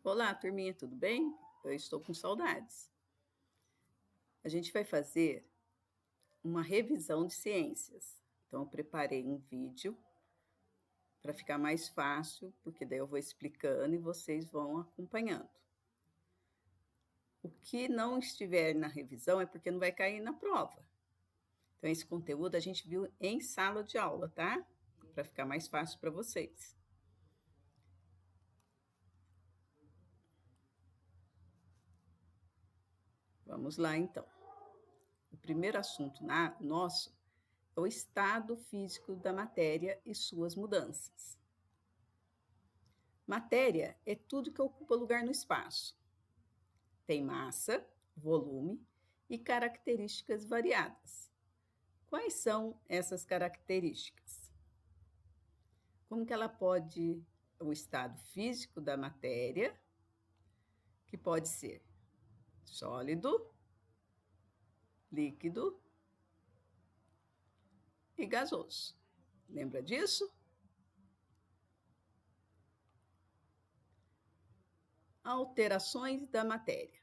Olá, turminha, tudo bem? Eu estou com saudades. A gente vai fazer uma revisão de ciências. Então, eu preparei um vídeo para ficar mais fácil, porque daí eu vou explicando e vocês vão acompanhando. O que não estiver na revisão é porque não vai cair na prova. Então, esse conteúdo a gente viu em sala de aula, tá? Para ficar mais fácil para vocês. Vamos lá, então. O primeiro assunto nosso é o estado físico da matéria e suas mudanças. Matéria é tudo que ocupa lugar no espaço. Tem massa, volume e características variadas. Quais são essas características? Como que ela pode, o estado físico da matéria, que pode ser sólido, líquido e gasoso. Lembra disso? Alterações da matéria.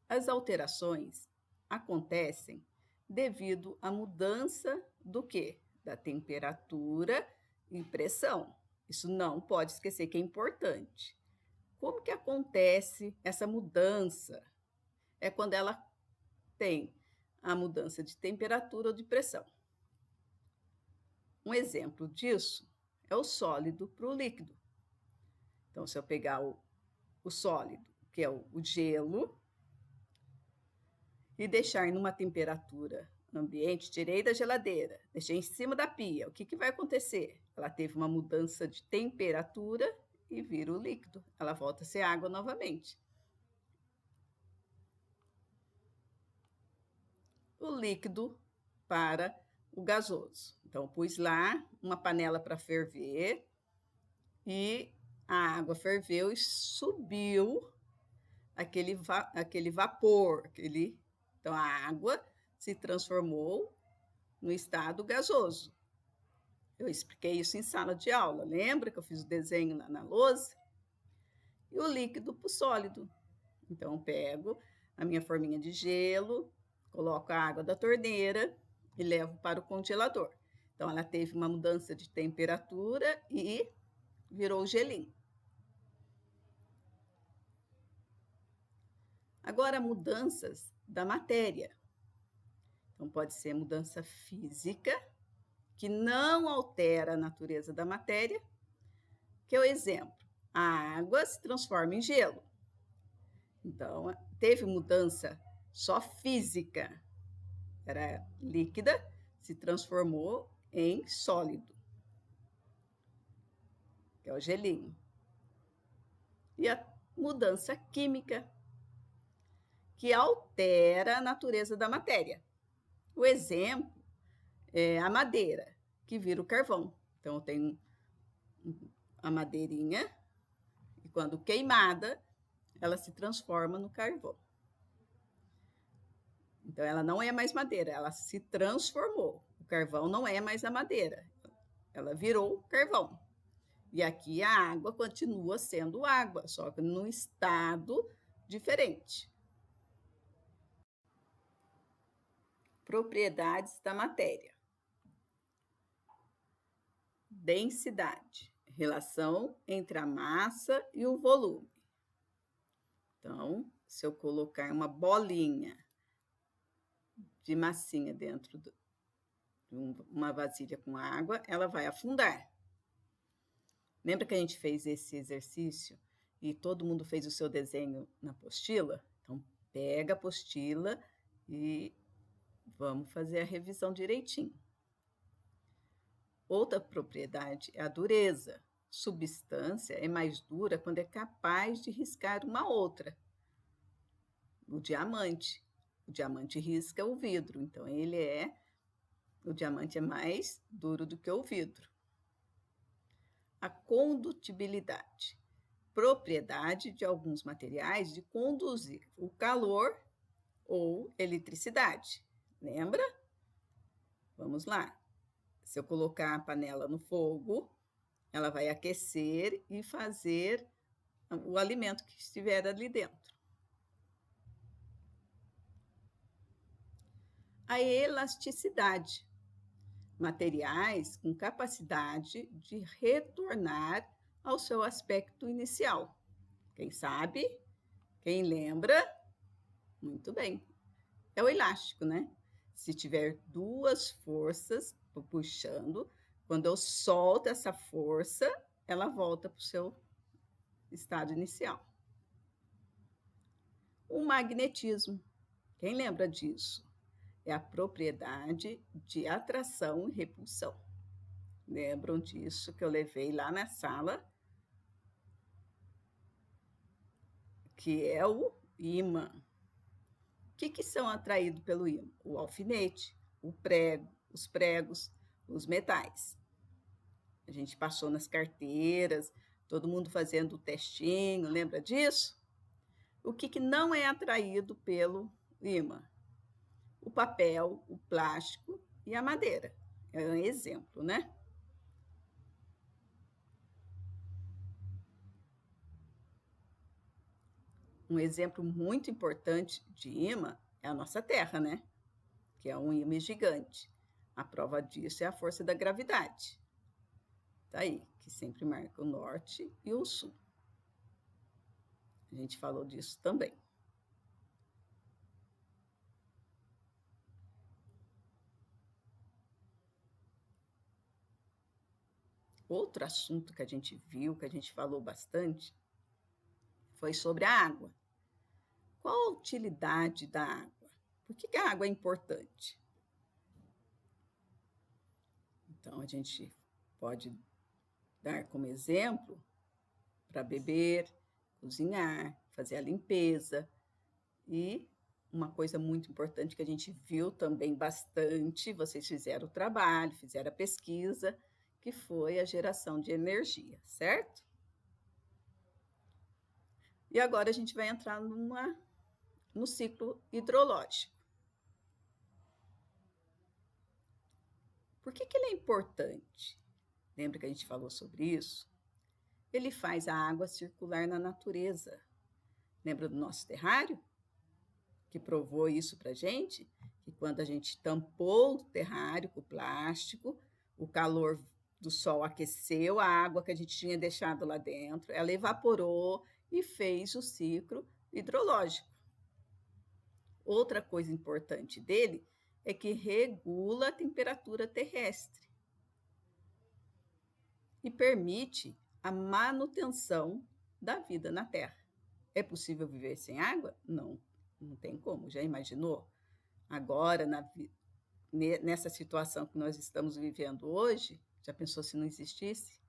As alterações acontecem devido à mudança do quê? Da temperatura e pressão. Isso não pode esquecer que é importante. Como que acontece essa mudança? É quando ela tem a mudança de temperatura ou de pressão. Um exemplo disso é o sólido para o líquido. Então, se eu pegar o sólido, que é o gelo, e deixar numa temperatura ambiente, tirei da geladeira, deixei em cima da pia, o que vai acontecer? Ela teve uma mudança de temperatura e vira o líquido. Ela volta a ser água novamente. O líquido para o gasoso. Então, pus lá uma panela para ferver e a água ferveu e subiu aquele vapor, então a água se transformou no estado gasoso. Eu expliquei isso em sala de aula, lembra que eu fiz o desenho na lousa? E o líquido para o sólido. Então, eu pego a minha forminha de gelo, coloco a água da torneira e levo para o congelador. Então, ela teve uma mudança de temperatura e virou gelinho. Agora, mudanças da matéria. Então, pode ser mudança física, que não altera a natureza da matéria, que é o exemplo. A água se transforma em gelo. Então, teve mudança só física. Era líquida, se transformou em sólido, que é o gelinho. E a mudança química, que altera a natureza da matéria. O exemplo é a madeira, que vira o carvão. Então, eu tenho a madeirinha, e quando queimada, ela se transforma no carvão. Então, ela não é mais madeira, ela se transformou. O carvão não é mais a madeira, ela virou carvão. E aqui a água continua sendo água, só que num estado diferente. Propriedades da matéria. Densidade, relação entre a massa e o volume. Então, se eu colocar uma bolinha de massinha dentro de uma vasilha com água, ela vai afundar. Lembra que a gente fez esse exercício e todo mundo fez o seu desenho na apostila? Então, pega a apostila e vamos fazer a revisão direitinho. Outra propriedade é a dureza. Substância é mais dura quando é capaz de riscar uma outra. O diamante. O diamante risca o vidro, então o diamante é mais duro do que o vidro. A condutibilidade. Propriedade de alguns materiais de conduzir o calor ou eletricidade. Lembra? Vamos lá. Se eu colocar a panela no fogo, ela vai aquecer e fazer o alimento que estiver ali dentro. A elasticidade, materiais com capacidade de retornar ao seu aspecto inicial. Quem sabe? Quem lembra? Muito bem. É o elástico, né? Se tiver duas forças puxando, quando eu solto essa força, ela volta para o seu estado inicial. O magnetismo. Quem lembra disso? É a propriedade de atração e repulsão. Lembram disso que eu levei lá na sala? Que é o ímã. O que são atraídos pelo ímã? O alfinete, o prego, os pregos, os metais. A gente passou nas carteiras, todo mundo fazendo o testinho, lembra disso? O que não é atraído pelo ímã? O papel, o plástico e a madeira. É um exemplo, né? Um exemplo muito importante de ímã é a nossa Terra, né? Que é um ímã gigante. A prova disso é a força da gravidade. Tá aí, que sempre marca o norte e o sul. A gente falou disso também. Outro assunto que a gente viu, que a gente falou bastante, foi sobre a água. Qual a utilidade da água? Por que a água é importante? Então, a gente pode dar como exemplo para beber, cozinhar, fazer a limpeza. E uma coisa muito importante que a gente viu também bastante, vocês fizeram o trabalho, fizeram a pesquisa, que foi a geração de energia, certo? E agora a gente vai entrar no ciclo hidrológico. Por que ele é importante? Lembra que a gente falou sobre isso? Ele faz a água circular na natureza. Lembra do nosso terrário? Que provou isso para a gente? Que quando a gente tampou o terrário com o plástico, o calor do sol aqueceu a água que a gente tinha deixado lá dentro, ela evaporou e fez o ciclo hidrológico. Outra coisa importante dele é que regula a temperatura terrestre e permite a manutenção da vida na Terra. É possível viver sem água? Não, não tem como. Já imaginou? Agora, nessa situação que nós estamos vivendo hoje, já pensou se não existisse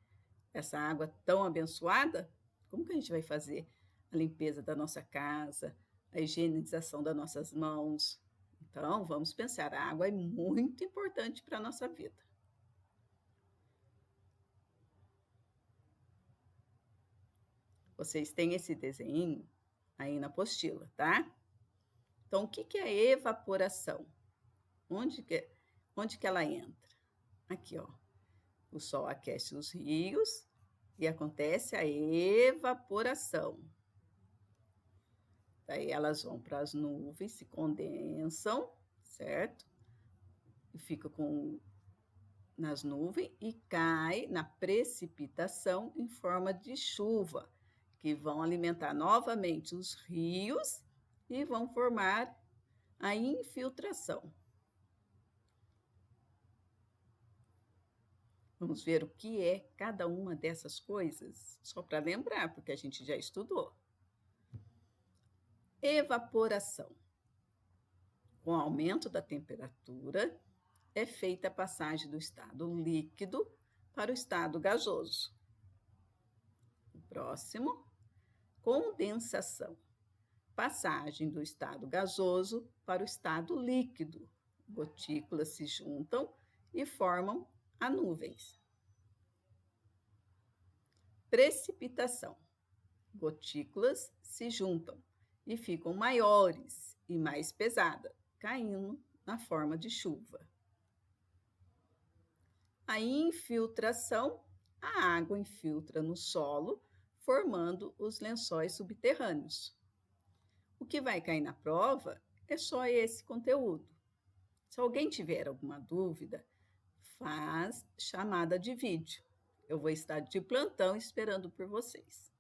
essa água tão abençoada? Como que a gente vai fazer a limpeza da nossa casa, a higienização das nossas mãos? Então, vamos pensar, a água é muito importante para a nossa vida. Vocês têm esse desenho aí na apostila, tá? Então, o que é evaporação? Onde que ela entra? Aqui, ó. O sol aquece os rios e acontece a evaporação. Daí elas vão para as nuvens, se condensam, certo? E fica nas nuvens e cai na precipitação em forma de chuva, que vão alimentar novamente os rios e vão formar a infiltração. Vamos ver o que é cada uma dessas coisas, só para lembrar, porque a gente já estudou. Evaporação. Com o aumento da temperatura, é feita a passagem do estado líquido para o estado gasoso. O próximo, condensação. Passagem do estado gasoso para o estado líquido. Gotículas se juntam e formam a nuvens. Precipitação. Gotículas se juntam e ficam maiores e mais pesadas, caindo na forma de chuva. A infiltração, a água infiltra no solo, formando os lençóis subterrâneos. O que vai cair na prova é só esse conteúdo. Se alguém tiver alguma dúvida, faz chamada de vídeo. Eu vou estar de plantão esperando por vocês.